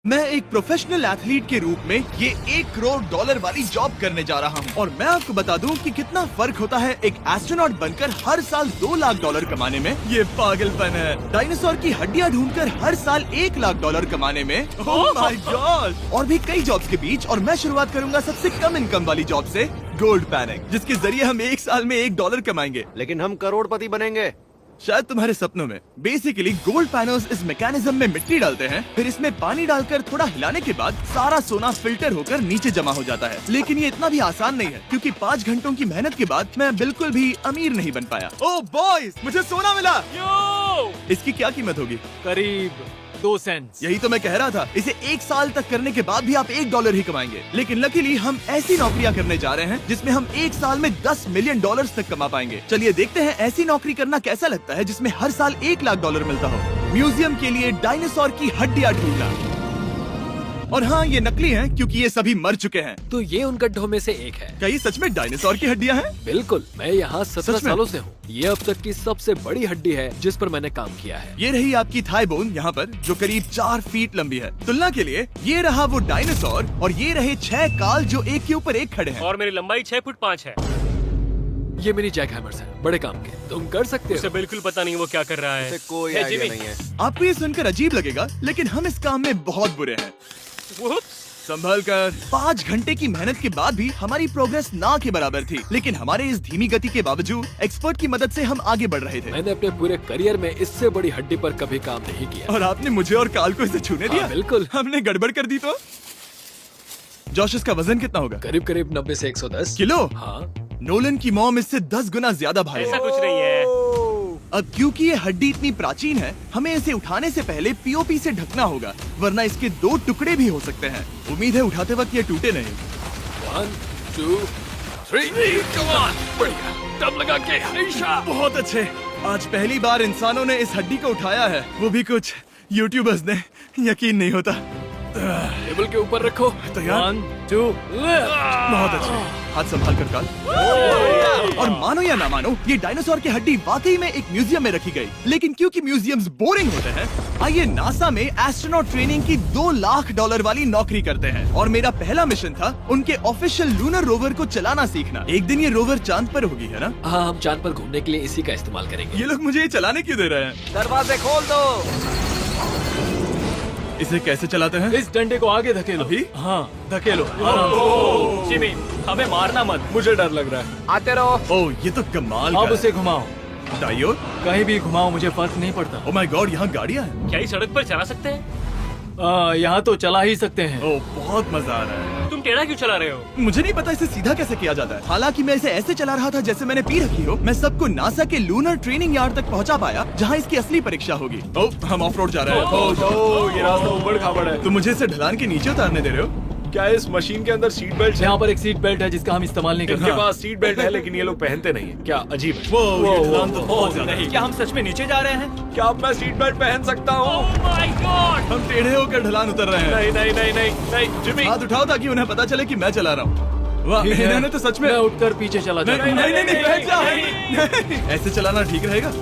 मैं एक professional athlete के रूप में ये $1 करोड़ वाली जॉब करने जा रहा हूँ और मैं आपको बता दूँ कि कितना फर्क होता है एक एस्ट्रोनॉट बनकर हर साल $2 लाख कमाने में। ये पागलपन है। डायनासोर की हड्डियाँ ढूंढकर हर साल $1 लाख कमाने में। Oh my God. और भी कई जॉब्स के बीच, और मैं शुरुआत करूंगा सबसे कम इनकम वाली जॉब से, गोल्ड पैनिक, जिसके जरिए हम एक साल में $1 कमाएंगे। लेकिन हम करोड़पति बनेंगे शायद तुम्हारे सपनों में। बेसिकली गोल्ड पैनल्स इस मैकेनिज्म में मिट्टी डालते हैं, फिर इसमें पानी डालकर थोड़ा हिलाने के बाद सारा सोना फिल्टर होकर नीचे जमा हो जाता है। लेकिन ये इतना भी आसान नहीं है, क्योंकि 5 घंटों की मेहनत के बाद मैं बिल्कुल भी अमीर नहीं बन पाया। ओह बॉयज, मुझे सोना मिला। इसकी क्या कीमत होगी? करीब 2 सेंट्स। यही तो मैं कह रहा था। इसे 1 साल तक करने के बाद भी आप $1 ही कमाएंगे। लेकिन लकीली हम ऐसी नौकरियां करने जा रहे हैं जिसमें हम 1 साल में $10 मिलियन तक कमा पाएंगे। चलिए देखते हैं ऐसी नौकरी करना कैसा लगता है जिसमें हर साल $1 लाख मिलता हो। म्यूजियम के लिए डायनासोर की हड्डियां ढूंढना। और हाँ, ये नकली हैं क्योंकि ये सभी मर चुके हैं। तो ये उन गड्ढों में से एक है। क्या ये सच में डायनासोर की हड्डियां हैं? बिल्कुल, मैं यहाँ 17 सच में? सालों से हूँ। ये अब तक की सबसे बड़ी हड्डी है जिस पर मैंने काम किया है। ये रही आपकी थाई बोन यहाँ पर, जो करीब 4 फीट लंबी है। तुलना के लिए ये रहा वो डायनासोर, और ये रहे 6 काल जो एक के ऊपर एक खड़े हैं। और मेरी लंबाई 6 फुट 5 है। ये मेरी जैक हैमर्स है, बड़े काम के। तुम कर सकते उसे हो। बिल्कुल पता नहीं वो क्या कर रहा है। इसे कोई हे, आइडिया जिमी। नहीं है। आपको ये सुनकर अजीब लगेगा, लेकिन हम इस काम में बहुत बुरे हैं। Whoops! संभल कर। 5 घंटे की मेहनत के बाद भी हमारी प्रोग्रेस ना के बराबर थी, लेकिन हमारे इस धीमी गति के बावजूद एक्सपर्ट की मदद से हम आगे बढ़ रहे थे। मैंने अपने पूरे करियर में इससे बड़ी हड्डी पर कभी काम नहीं किया। और आपने मुझे और काल को इसे छूने दिया? हाँ, बिल्कुल। हमने गड़बड़ कर दी तो? जोश, इसका वजन कितना होगा? करीब करीब 90 से 110 किलो? हाँ। नोलन की मॉम इससे 10 गुना ज्यादा भारी ऐसा है। कुछ नहीं है। अब क्योंकि ये हड्डी इतनी प्राचीन है, हमें इसे उठाने से पहले पीओपी से ढकना होगा, वरना इसके 2 टुकड़े भी हो सकते हैं। उम्मीद है उठाते वक्त ये टूटे नहीं। 1 2 3 come on! बढ़िया, दम लगा के हमेशा। बहुत अच्छे। आज पहली बार इंसानों ने इस हड्डी को उठाया है, वो भी कुछ यूट्यूबर्स ने। यकीन नहीं होता। टेबल के ऊपर रखो। तैयार? 1 2 बहुत अच्छे। हाथ संभाल कर काल। और मानो या ना मानो, ये डायनासोर की हड्डी वाकई में एक म्यूजियम में रखी गई। लेकिन क्योंकि म्यूजियम्स बोरिंग होते हैं, आइए नासा में एस्ट्रोनॉट ट्रेनिंग की $2 लाख वाली नौकरी करते हैं। और मेरा पहला मिशन था उनके ऑफिशियल लूनर रोवर को चलाना सीखना। एक दिन ये रोवर चांद पर होगी, है ना? हाँ, हम चांद पर घूमने के लिए इसी का इस्तेमाल करेंगे। ये लोग मुझे ये चलाने क्यों दे रहे हैं? दरवाजे खोल दो। इसे कैसे चलाते हैं? इस डंडे को आगे धकेलो। अभी? हाँ, धकेलो। जिमी, हमें मारना मत। मुझे डर लग रहा है। आते रहो। ओह, ये तो कमाल अब का उसे घुमाओ। है। दाईं ओर? कहीं भी घुमाओ, मुझे फर्क नहीं पड़ता। ओह माय गॉड, यहाँ गाड़ियाँ हैं। क्या इस सड़क पर चला सकते हैं? यहाँ तो चला ही सकते हैं। ओह, बहुत मजा आ रहा है। तुम टेढ़ा क्यों चला रहे हो? मुझे नहीं पता इसे सीधा कैसे किया जाता है। हालांकि मैं इसे ऐसे चला रहा था जैसे मैंने पी रखी हो। मैं सबको नासा के लूनर ट्रेनिंग यार्ड तक पहुंचा पाया, जहां इसकी असली परीक्षा होगी। ओह, हम ऑफ रोड जा रहे हैं। ये रास्ता ऊबड़ खाबड़ है। तुम मुझे इसे ढलान के नीचे उतारने दे रहे हो? क्या इस मशीन के अंदर सीट बेल्ट है? यहाँ पर एक सीट बेल्ट है जिसका हम इस्तेमाल नहीं इनके करते। पास सीट बेल्ट है लेकिन ये लोग पहनते नहीं है। क्या अजीब है। वो ये ढलान तो बहुत ज्यादा है। क्या हम सच में नीचे जा रहे हैं? क्या अब मैं सीट बेल्ट पहन सकता हूँ? Oh my God! हम टेढ़े होकर ढलान उतर रहे हैं। नहीं नहीं नहीं नहीं नहीं जिमी। हाथ उठाओ ताकि उन्हें पता चले कि मैं चला रहा हूँ। वाह, ठीक है। इन्होंने तो सच में। मैं उठकर पीछे चला नहीं जाता नहीं हूँ। नहीं, बैठ जा। नहीं, ऐसे चलाना ठीक रहेगा?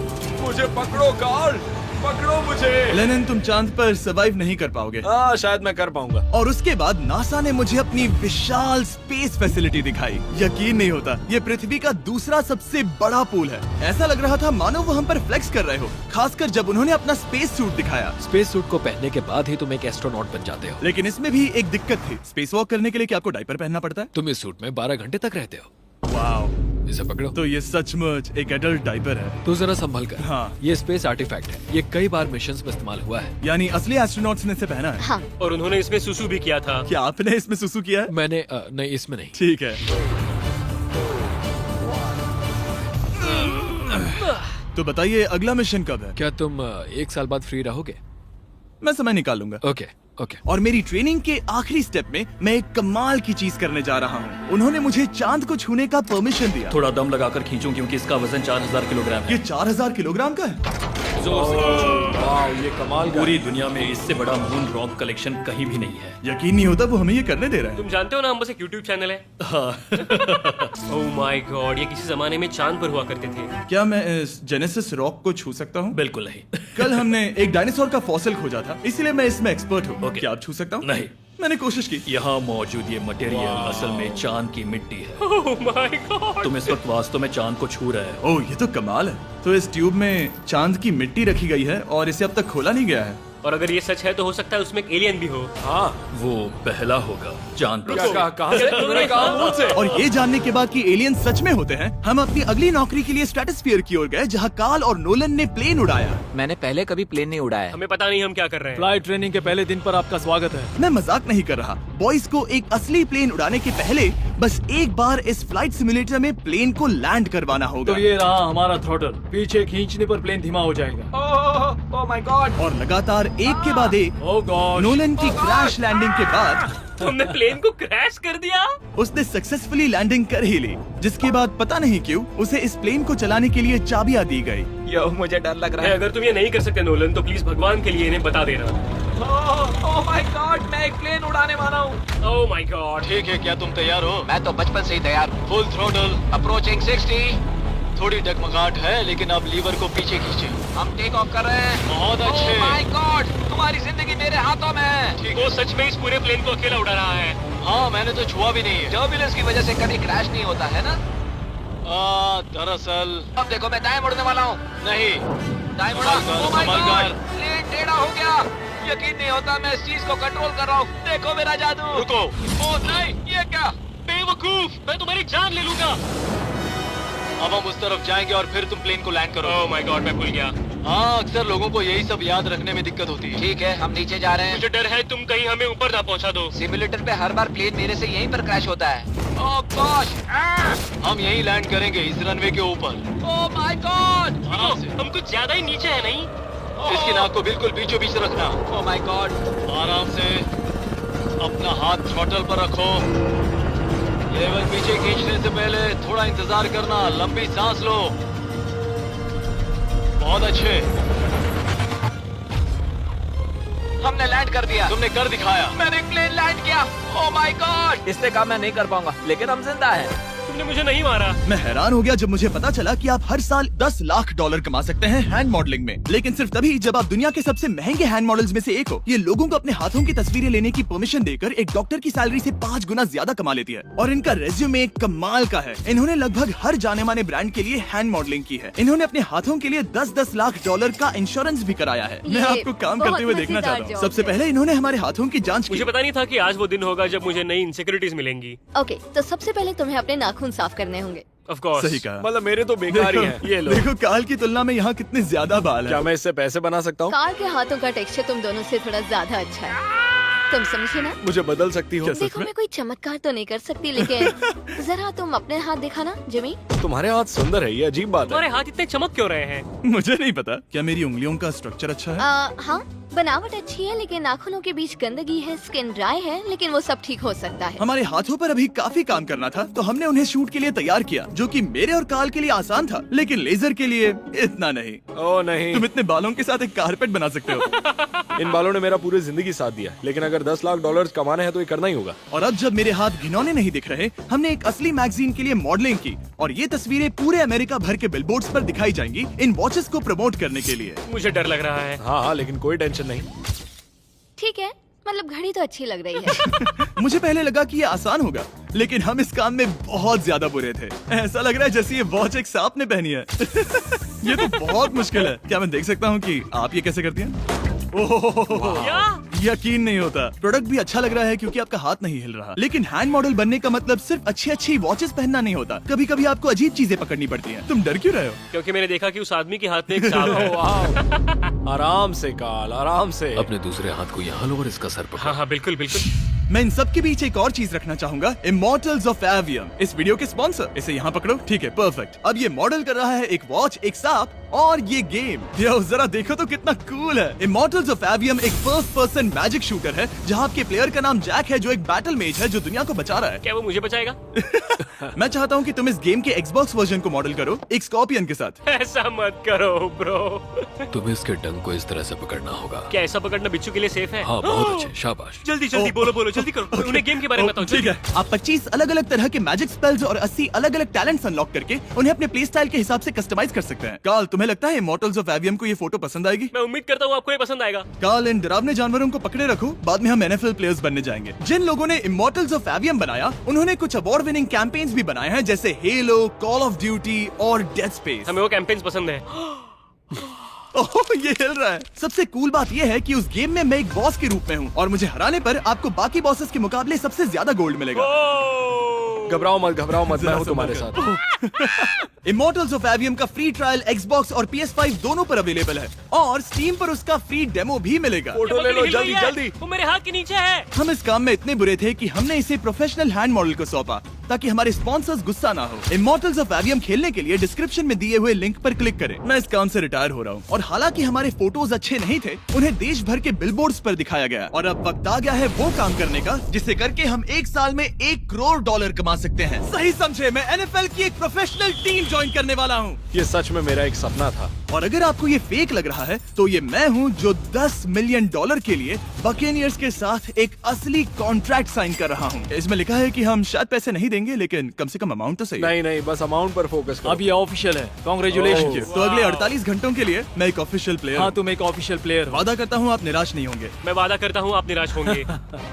मुझे पकड़ो कार्ल, पकड़ो मुझे। लेनिन, तुम चांद पर सर्वाइव नहीं कर पाओगे। हाँ, शायद मैं कर पाऊंगा। और उसके बाद नासा ने मुझे अपनी विशाल स्पेस फैसिलिटी दिखाई। यकीन नहीं होता, ये पृथ्वी का दूसरा सबसे बड़ा पूल है। ऐसा लग रहा था मानो वो हम पर फ्लेक्स कर रहे हो, खासकर जब उन्होंने अपना स्पेस सूट दिखाया। स्पेस सूट को पहनने के बाद ही तुम एक एस्ट्रोनॉट बन जाते हो। लेकिन इसमें भी एक दिक्कत थी। स्पेस वॉक करने के लिए क्या आपको डायपर पहनना पड़ता है? तुम इस सूट में 12 घंटे तक रहते हो। वाओ, इसे पकड़ो। तो ये सचमुच एक एडल्ट डायपर है। तू जरा संभल कर। हाँ। ये स्पेस आर्टिफैक्ट है। ये कई बार मिशंस में इस्तेमाल हुआ है। यानी असली एस्ट्रोनॉट्स ने इसे पहना है। हाँ, और उन्होंने इसमें सुसु भी किया था। क्या आपने इसमें सुसु किया है? मैंने नहीं, इसमें नहीं। ठीक है। तो बताइए अगला मिशन कब है? क्या तुम 1 साल बाद फ्री रहोगे? मैं समय निकाल लूंगा। Okay okay. और मेरी ट्रेनिंग के आखिरी स्टेप में मैं एक कमाल की चीज करने जा रहा हूँ। उन्होंने मुझे चांद को छूने का परमिशन दिया। थोड़ा दम लगाकर खींचूं क्योंकि इसका वजन 4000 किलोग्राम है। ये 4000 किलोग्राम का है। जोर से। वाह, ये कमाल का पूरी दुनिया में इससे बड़ा मून रॉक कलेक्शन कहीं भी नहीं है। यकीन नहीं होता वो हमें ये करने दे रहा है। तुम जानते हो ना, हम बस एक यूट्यूब चैनल है। हाँ। ओह माय गॉड, ये किसी जमाने में चांद पर हुआ करते थे। क्या मैं इस जेनेसिस रॉक को छू सकता हूँ? बिल्कुल नहीं। कल हमने एक डायनासोर का फॉसिल खोजा था, इसलिए मैं इसमें एक्सपर्ट हूँ। Okay. क्या आप छू सकता हूँ? नहीं। मैंने कोशिश की। यहाँ मौजूद ये मटेरियल असल में चांद की मिट्टी है। Oh my God. तुम इस वक्त वास्तव में चांद को छू रहे हो। ओह, ये तो कमाल है। तो इस ट्यूब में चांद की मिट्टी रखी गई है और इसे अब तक खोला नहीं गया है। और अगर ये सच है तो हो सकता है उसमें एक एलियन भी हो। हाँ, वो पहला होगा चांद पर। क्या कहा से तुमने कहा मुंह से? और ये जानने के बाद कि एलियन सच में होते हैं, हम अपनी अगली नौकरी के लिए स्ट्रेटोस्फीयर की ओर गए, जहाँ कार्ल और नोलन ने प्लेन उड़ाया। मैंने पहले कभी प्लेन नहीं उड़ाया। हमें पता नहीं हम क्या कर रहे हैं। फ्लाइट ट्रेनिंग के पहले दिन पर आपका स्वागत है। मैं मजाक नहीं कर रहा। बॉयज को एक असली प्लेन उड़ाने के पहले बस एक बार इस फ्लाइट सिमुलेटर में प्लेन को लैंड करवाना होगा। तो ये रहा हमारा थ्रॉटल। पीछे खींचने पर प्लेन धीमा हो जाएगा। Oh my God. और लगातार एक के बाद एक ओह गॉड। नोलन की क्रैश लैंडिंग के बाद तुमने प्लेन को क्रैश कर दिया। उसने सक्सेसफुली लैंडिंग कर ही ली, जिसके बाद पता नहीं क्यों उसे इस प्लेन को चलाने के लिए चाबियां दी गई। यो, मुझे डर लग रहा है। अगर तुम ये नहीं कर सकते नोलन, तो प्लीज भगवान के लिए इन्हें बता देना। ओह माय गॉड, मैं एक प्लेन उड़ाने वाला हूँ। Oh my God. ठीक है, क्या तुम तैयार हो? मैं तो बचपन से ही तैयार हूँ। Full throttle. अप्रोचिंग 60। थोड़ी डगमगाहट है, लेकिन अब लीवर को पीछे खींचे। हम टेक ऑफ कर रहे हैं। बहुत अच्छे। ओह माय गॉड, तुम्हारी जिंदगी मेरे हाथों में है। वो सच में इस पूरे प्लेन को अकेला उड़ा रहा है। हाँ, मैंने तो छुआ भी नहीं है। टर्बुलेंस की वजह से कभी क्रैश नहीं होता है ना। दरअसल अब देखो, मैं दाएं मुड़ने वाला हूँ। नहीं। दाएं मुड़ा। संभल कर, ओह माय संभल गॉड, कर। प्लेन टेढ़ा हो गया। यकीन नहीं होता मैं इस चीज को कंट्रोल कर रहा हूँ। देखो मेरा जादू। रुको। ओह नहीं, ये क्या? बेवकूफ, मैं तुम्हारी जान ले लूंगा। अब हम उस तरफ जाएंगे और फिर तुम प्लेन को लैंड करो। ओह माय गॉड, मैं भूल गया। हाँ, अक्सर लोगों को यही सब याद रखने में दिक्कत होती है। ठीक है, हम नीचे जा रहे हैं। मुझे डर है तुम कहीं हमें ऊपर ना पहुंचा दो। सिमुलेटर पे हर बार प्लेन मेरे से यहीं पर क्रैश होता है। ओह गॉश। हम यहीं लैंड करेंगे, इस रनवे के ऊपर। Oh my God. आराम से। हम कुछ ज्यादा ही नीचे है नहीं? इसकी नाक को बिल्कुल बीचों बीच रखना। Oh my God. आराम से अपना हाथ थ्रॉटल पर रखो। लेवल पीछे खींचने से पहले थोड़ा इंतजार करना। लंबी सांस लो। बहुत अच्छे। हमने लैंड कर दिया। तुमने कर दिखाया। मैंने प्लेन लैंड किया। Oh my God. इससे काम मैं नहीं कर पाऊंगा, लेकिन हम जिंदा हैं। तुमने मुझे नहीं मारा। मैं हैरान हो गया जब मुझे पता चला कि आप हर साल 10 लाख डॉलर कमा सकते हैं हैंड मॉडलिंग में, लेकिन सिर्फ तभी जब आप दुनिया के सबसे महंगे हैंड मॉडल्स में से एक हो। ये लोगों को अपने हाथों की तस्वीरें लेने की परमिशन देकर एक डॉक्टर की सैलरी से 5 गुना ज्यादा कमा लेती है। और इनका रेज्यूमे कमाल का है। इन्होंने लगभग हर जाने माने ब्रांड के लिए हैंड मॉडलिंग की है। इन्होंने अपने हाथों के लिए 10-10 लाख डॉलर का इंश्योरेंस भी कराया है। मैं आपको काम बहुत करते हुए देखना मजेदार चाहता हूँ। जॉब सबसे है। पहले इन्होंने हमारे हाथों की जांच की। मुझे पता नहीं था कि आज वो दिन होगा जब मुझे नई इनसिक्योरिटीज मिलेंगी। ओके, तो सबसे पहले तुम्हें अपने नाखून साफ करने होंगे। Of course. सही कहा। मतलब मेरे तो बेकार ही हैं। ये लो। देखो काल की तुलना में यहाँ कितने ज्यादा बाल क्या हैं। मैं इससे पैसे बना सकता हूँ? कार के हाथों का टेक्सचर तुम दोनों से थोड़ा ज्यादा अच्छा है। तुम समझे ना? मुझे बदल सकती हो? देखो, मैं कोई चमत्कार तो नहीं कर सकती, लेकिन जरा तुम अपने हाथ दिखाना जिमी। तुम्हारे हाथ सुंदर है, ये अजीब बात तुम्हारे है। हाथ इतने चमक क्यों रहे हैं? मुझे नहीं पता। क्या मेरी उंगलियों का स्ट्रक्चर अच्छा है? हाँ, बनावट अच्छी है, लेकिन नाखूनों के बीच गंदगी है, स्किन ड्राई है, लेकिन वो सब ठीक हो सकता है। हमारे हाथों पर अभी काफी काम करना था, तो हमने उन्हें शूट के लिए तैयार किया, जो कि मेरे और काल के लिए आसान था, लेकिन लेजर के लिए इतना नहीं। ओह नहीं। तुम इतने बालों के साथ एक कारपेट बना सकते हो। इन बालों ने मेरा पूरी जिंदगी साथ दिया, लेकिन अगर 10 लाख डॉलर कमाने हैं तो ये करना ही होगा। और अब जब मेरे हाथ घिनौने नहीं दिख रहे, हमने एक असली मैगजीन के लिए मॉडलिंग की, और ये तस्वीरें पूरे अमेरिका भर के बिलबोर्ड्स पर दिखाई जाएंगी इन वॉचेस को प्रमोट करने के लिए। मुझे डर लग रहा है। हाँ, लेकिन कोई टेंशन नहीं। ठीक है, मतलब घड़ी तो अच्छी लग रही है। मुझे पहले लगा कि ये आसान होगा, लेकिन हम इस काम में बहुत ज्यादा बुरे थे। ऐसा लग रहा है जैसे ये वॉच एक सांप ने पहनी है। ये तो बहुत मुश्किल है। क्या मैं देख सकता हूँ कि आप ये कैसे करती हैं? ओह, क्या? यकीन नहीं होता। प्रोडक्ट भी अच्छा लग रहा है क्योंकि आपका हाथ नहीं हिल रहा, लेकिन हैंड मॉडल बनने का मतलब सिर्फ अच्छी वॉचेस पहनना नहीं होता। कभी कभी आपको अजीब चीजें पकड़नी पड़ती हैं। तुम डर क्यों रहे हो? क्योंकि मैंने देखा कि उस आदमी के हाथ में एक सांप है। आराम से काल, आराम से। अपने दूसरे हाथ को यहाँ लो और इसका सर पकड़ो। हाँ हाँ, बिल्कुल बिल्कुल। मैं इन सब के बीच एक और चीज रखना चाहूंगा, इमॉर्टल्स ऑफ एवियम, इस वीडियो के स्पॉन्सर। इसे यहाँ पकड़ो। ठीक है, परफेक्ट। अब ये मॉडल कर रहा है एक वॉच, एक सांप और ये गेम यो जरा देखो तो कितना कूल है। इमॉर्टल्स ऑफ एवियम एक फर्स्ट पर्सन मैजिक शूटर है जहाँ आपके प्लेयर का नाम जैक है जो एक बैटल मेज है जो दुनिया को बचा रहा है। क्या वो मुझे बचाएगा? मैं चाहता हूँ कि तुम इस गेम के Xbox वर्जन को मॉडल करो एक स्कॉर्पियन के साथ। ऐसा मत करो ब्रो। तुम्हें इसके डंक को इस तरह से पकड़ना होगा। क्या ऐसा पकड़ना बिच्छू के लिए सेफ है? हाँ बहुत अच्छे, शाबाश। जल्दी जल्दी बोलो जल्दी करो। उन्हें गेम के बारे में बताओ। ठीक है, आप 25 अलग अलग तरह के मैजिक स्पेल्स और 80 अलग अलग टैलेंट्स अनलॉक करके उन्हें अपने प्ले स्टाइल के हिसाब से कस्टमाइज कर सकते हैं। कार्ल, तुम्हें लगता है इमॉर्टल्स ऑफ एवियम को ये फोटो पसंद आएगी? मैं उम्मीद करता हूँ आपको ये पसंद आएगा। कार्ल, इन डरावने जानवरों को पकड़े रखो, बाद में हम NFL प्लेयर्स बनने जाएंगे। जिन लोगों ने इमॉर्टल्स ऑफ एवियम बनाया उन्होंने कुछ अवार्ड विनिंग कैंपेन्स भी बनाए हैं जैसे हेलो, कॉल ऑफ ड्यूटी और डेड स्पेस। हमें वो कैंपेन्स पसंद है। ओह, ये हिल रहा है। सबसे कूल बात ये है कि उस गेम में मैं एक बॉस के रूप में हूँ और मुझे हराने पर आपको बाकी बॉसेस के मुकाबले सबसे ज्यादा गोल्ड मिलेगा। घबराओ मत, मैं हूँ तुम्हारे साथ। इमॉर्टल्स ऑफ एवियम का फ्री ट्रायल Xbox और PS5 दोनों पर अवेलेबल है और Steam पर उसका फ्री डेमो भी मिलेगा। फोटो ले लो जल्दी है। जल्दी। वो मेरे हाथ के नीचे है। हम इस काम में इतने बुरे थे कि हमने इसे प्रोफेशनल हैंड मॉडल को सौंपा ताकि हमारे स्पॉन्सर्स गुस्सा ना हो। इमॉर्टल्स ऑफ एवियम खेलने के लिए डिस्क्रिप्शन में दिए हुए लिंक पर क्लिक करें। मैं इस काम से रिटायर हो रहा हूँ और हालांकि हमारे फोटोज अच्छे नहीं थे, उन्हें देश भर के बिलबोर्ड्स पर दिखाया गया और अब वक्त आ गया है वो काम करने का जिसे करके हम एक साल में $1 करोड़ कमा सकते हैं। सही समझे, मैं NFL की एक प्रोफेशनल टीम ज्वाइन करने वाला हूँ। ये सच में मेरा एक सपना था। और अगर आपको ये फेक लग रहा है तो ये मैं हूँ जो $10 मिलियन के लिए बकेनियर्स के साथ एक असली कॉन्ट्रैक्ट साइन कर रहा हूँ। इसमें लिखा है कि हम शायद पैसे नहीं देंगे लेकिन कम से कम अमाउंट तो सही। नहीं, बस अमाउंट पर फोकस करो। अब ये ऑफिशियल है। कांग्रेचुलेशन। तो अगले 48 घंटों के लिए मैं एक ऑफिशियल प्लेयर हाँ, हूँ। तुम एक ऑफिशियल प्लेयर हो। वादा करता हूँ आप निराश नहीं होंगे। मैं वादा करता हूँ आप निराश होंगे।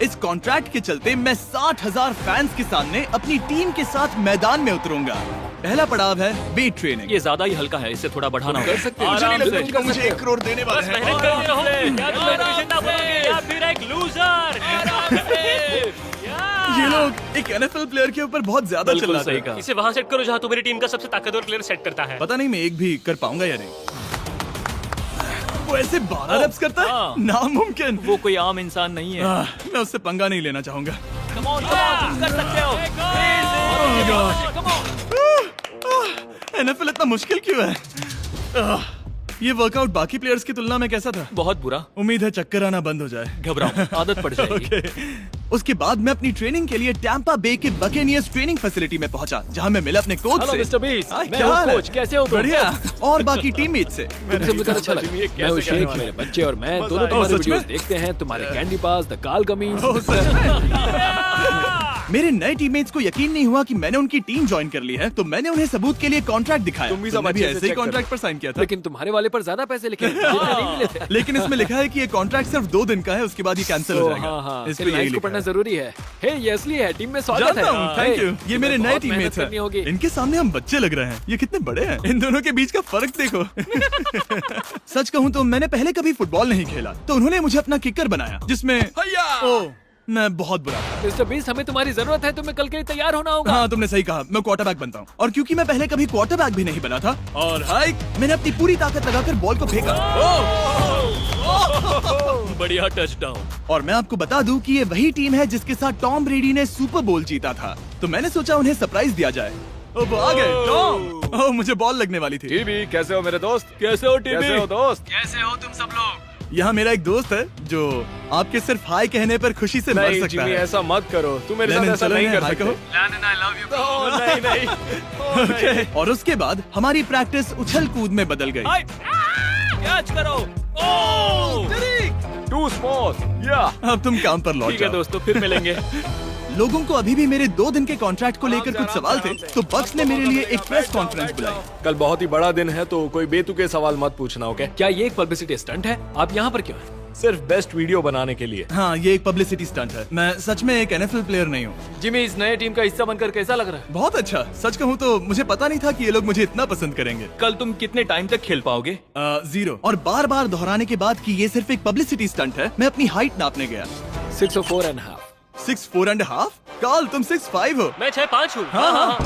इस कॉन्ट्रैक्ट के चलते मैं 60,000 फैंस के सामने अपनी टीम के साथ मैदान में उतरूंगा। पहला पड़ाव है वेट ट्रेनिंग। ये ज्यादा ही हल्का है, इसे थोड़ा बढ़ाना होगा। कर सकते हो। मुझे नहीं आराम लगता से। कि मुझे 1 करोड़ देने वाले बस हैं। मेहनत करते रहो। या तुम विजेता बनोगे या फिर एक लूजर। ये लोग एक NFL प्लेयर के ऊपर बहुत ज्यादा बिल्कुल चिल्लाते सही हैं। कहा। इसे वहाँ सेट करो जहाँ तुम्हारी टीम का सबसे ताकतवर प्लेयर सेट करता है। पता नहीं मैं एक भी कर पाऊंगा या नहीं। वो ऐसे 12 रेप्स करता है, हाँ। नामुमकिन। वो कोई आम इंसान नहीं है। मैं उससे पंगा नहीं लेना चाहूंगा। Come on, तुम कर सकते हो। NFL इतना मुश्किल क्यों है? ये वर्कआउट बाकी प्लेयर्स की तुलना में कैसा था? बहुत बुरा। उम्मीद है चक्कर आना बंद हो जाए। घबराओ, आदत पड़ जाएगी। ओके। उसके बाद मैं अपनी ट्रेनिंग के लिए टैंपा बे के बकेनियर्स ट्रेनिंग फैसिलिटी में पहुंचा जहां मैं मिला अपने कोच हेलो से। मिस्टर बीस, हाँ, मैं क्या हूँ हाल है? कोच, कैसे हो तुम? बढ़िया। और बाकी टीममेट से। तुमसे मिलकर अच्छा लगा। मैं हूँ शेख, मेरे बच्चे और मैं दोनों तुम्हारे सच में? वीडियोस देखते हैं। तुम्हारे कैंडी पास, द काल कमीज। ओह, सच में? मेरे नए टीममेट्स को यकीन नहीं हुआ कि मैंने उनकी टीम ज्वाइन कर ली है, तो मैंने उन्हें सबूत के लिए कॉन्ट्रैक्ट दिखाया। तुम भी सब तुमने अच्छे से ऐसे ही check करो। कॉन्ट्रैक्ट पर साइन किया था। लेकिन तुम्हारे वाले पर ज्यादा पैसे लिखे हैं। जितने नहीं मिले थे। लेकिन इसमें लिखा है कि ये कॉन्ट्रैक्ट सिर्फ 2 दिन का है, उसके बाद ये कैंसिल हो जाएगा। हाँ, इस पे इसलिए यही इसको लिखा पढ़ना है। जरूरी है। हे, ये असली है, टीम में स्वागत जानता है। हूँ, थैंक यू। ये मेरे नए बहुत मेहनत टीममेट्स करनी होगी। हैं। इनके सामने हम बच्चे लग रहे हैं। ये कितने बड़े हैं। इन दोनों के बीच का फर्क देखो। सच कहूँ तो मैंने पहले कभी फुटबॉल नहीं खेला, तो उन्होंने मुझे अपना किकर बनाया जिसमें ओह, मैं बहुत बुरा था। मिस्टर बीस, हमें तुम्हारी जरूरत है। तुम्हें कल के लिए तैयार होना होगा। हाँ, तुमने सही कहा। मैं क्वार्टरबैक बनता हूँ और क्योंकि मैं पहले कभी क्वार्टरबैक भी नहीं बना था और हाइक मैंने अपनी पूरी ताकत लगाकर बॉल को फेंका। बढ़िया टचडाउन। और मैं आपको बता दूं कि ये वही टीम है जिसके साथ टॉम ब्रेडी ने सुपर बोल जीता था, तो मैंने सोचा उन्हें सरप्राइज दिया जाए। ओ, वो आ गए टॉम। ओह, मुझे बॉल लगने वाली थी। टीबी, कैसे हो मेरे दोस्त? कैसे हो टीबी? कैसे हो दोस्त? कैसे हो तुम सब लोग? यहाँ मेरा एक दोस्त है जो आपके सिर्फ हाय कहने पर खुशी से मर नहीं सकता जिमी, है। ऐसा मत करो। तुम मेरे साथ लेनिन, ऐसा चलो नहीं इन्हें कर हाय सकते। कहो। ओह, नहीं नहीं। ओके। और उसके बाद हमारी प्रैक्टिस उछल कूद में बदल गई। हाय, कैच करो। ओह, टू स्मॉल। या अब तुम काम पर लौट ठीक है जाओ। दोस्तों, फिर मिलेंगे। लोगों को अभी भी मेरे 2 दिन के कॉन्ट्रैक्ट को लेकर कुछ सवाल थे, तो बक्स ने मेरे लिए एक प्रेस कॉन्फ्रेंस बुलाई। कल बहुत ही बड़ा दिन है, तो कोई बेतुके सवाल मत पूछना, ओके? क्या ये एक पब्लिसिटी स्टंट है? आप यहाँ पर क्यों हैं? सिर्फ बेस्ट वीडियो बनाने के लिए। हाँ, ये एक पब्लिसिटी स्टंट है। मैं सच में एक NFL प्लेयर नहीं हूँ। जिमी, इस नए टीम का हिस्सा बनकर कैसा लग रहा है? बहुत अच्छा। सच कहूँ तो मुझे पता नहीं था कि ये लोग मुझे इतना पसंद करेंगे। कल तुम कितने टाइम तक खेल पाओगे? 0। और बार बार दोहराने के बाद कि ये सिर्फ एक पब्लिसिटी स्टंट है, मैं अपनी हाइट नापने गया। 6'4.5". 6'4.5"? कार्ल, तुम 6'5" हो। मैं 6'5" हूँ। हाँ।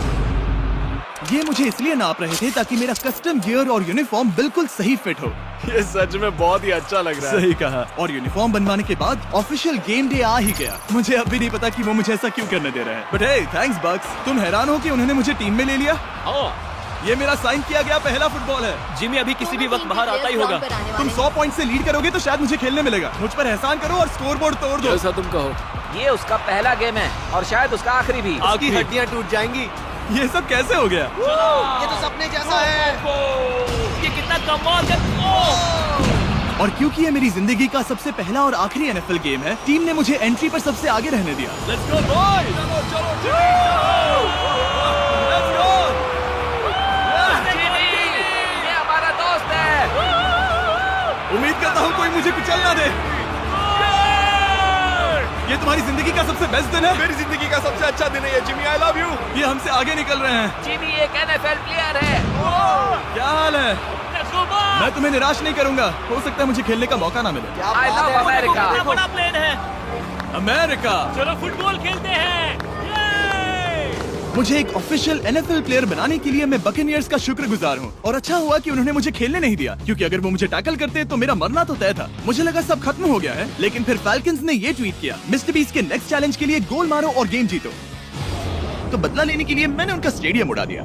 ये मुझे इसलिए नाप रहे थे ताकि मेरा कस्टम गियर और यूनिफॉर्म बिल्कुल सही फिट हो। ये सच में बहुत ही अच्छा लग रहा है। सही कहा। और यूनिफॉर्म बनवाने के बाद ऑफिशियल गेम डे आ ही गया। मुझे अब भी नहीं पता कि वो मुझे ऐसा क्यों करने दे रहे हैं। बट हे, थैंक्स बक्स। तुम हैरान हो कि उन्होंने मुझे टीम में ले लिया? हाँ, ये मेरा साइन किया गया पहला फुटबॉल है। जिमी अभी किसी भी वक्त बाहर आता ही होगा। तुम 100 पॉइंट से लीड करोगे तो शायद मुझे खेलने मिलेगा। मुझ पर एहसान करो और स्कोर बोर्ड तोड़ दो। जैसा तुम कहो। ये उसका पहला गेम है और शायद उसका आखिरी भी। आपकी हड्डियां टूट जाएंगी। ये सब कैसे हो गया? ये तो सपने जैसा है। ये कितना कमाल है। और क्योंकि ये मेरी जिंदगी का सबसे पहला और आखिरी NFL गेम है, टीम ने मुझे एंट्री पर सबसे आगे रहने दिया। Let's go boys. जिमी, ये हमारा दोस्त है। उम्मीद करता हूँ कोई मुझे कुचल ना दे। ये तुम्हारी जिंदगी का सबसे बेस्ट दिन है। मेरी जिंदगी का सबसे अच्छा दिन है ये जिमी, आई लव यू। ये हमसे आगे निकल रहे हैं। जिमी एक NFL प्लेयर है। क्या हाल है? Let's go boys. मैं तुम्हें निराश नहीं करूंगा। हो सकता है मुझे खेलने का मौका ना मिले। I love America. कितना बड़ा प्लेन है। अमेरिका। चलो फुटबॉल खेलते हैं। मुझे एक ऑफिशियल NFL प्लेयर बनाने के लिए मैं बकेनियर्स का शुक्रगुजार हूँ। और अच्छा हुआ कि उन्होंने मुझे खेलने नहीं दिया, क्योंकि अगर वो मुझे टैकल करते तो मेरा मरना तो तय था। मुझे लगा सब खत्म हो गया है, लेकिन फिर फैल्कन्स ने ये ट्वीट किया, मिस्टर बीस्ट के नेक्स्ट चैलेंज के लिए गोल मारो और गेम जीतो। तो बदला लेने के लिए मैंने उनका स्टेडियम उड़ा दिया।